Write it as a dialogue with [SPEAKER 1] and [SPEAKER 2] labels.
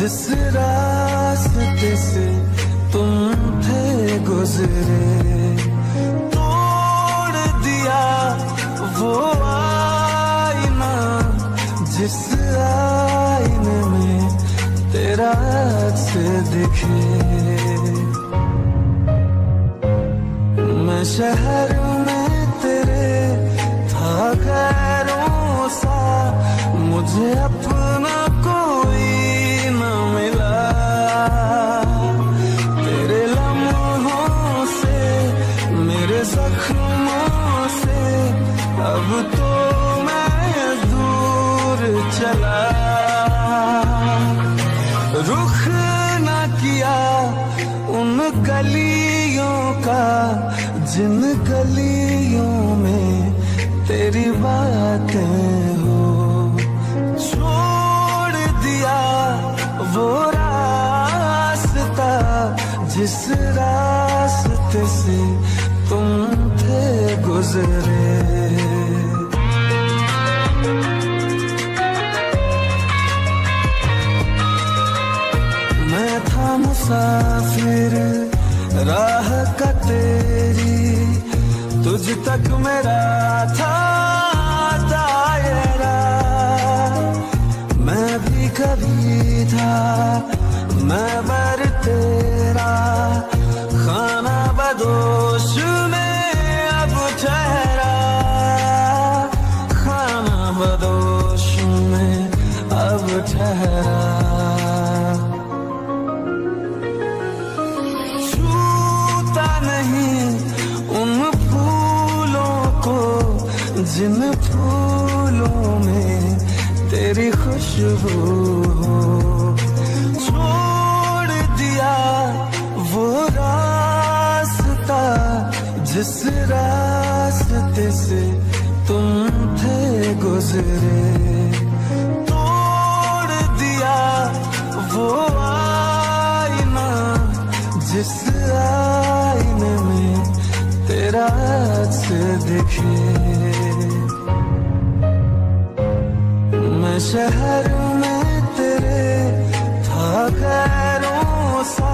[SPEAKER 1] जिस रास्ते से तुम थे गुजरे, तोड़ दिया वो आईना जिस आईने में तेरा अक्स दिखे। मैं शहर में तेरे था गैरों सा, मुझे अपना कोई न मिला। तेरे लम्हों से, मेरे जख्मों से अब तो मैं दूर चला। रुख न किया उन गलियों का जिन गलियों में तेरी बातें हो। छोड़ दिया वो रास्ता जिस रास्ते से तुम थे गुजरे। मैं था मुसाफिर राह का तेरी, तुझ तक मेरा था दायरा। मैं भी कभी था मैं बर तेरा, खाना बदोश में अब ठहरा। खाना बदोश में अब ठहरा। जिन फूलों में तेरी खुशबू हो। छोड़ दिया वो रास्ता जिस रास्ते से तुम थे गुजरे। तोड़ दिया वो आईना जिस आईने में तेरा अक्स दिखे। मैं शहर में तेरे था गैरों सा,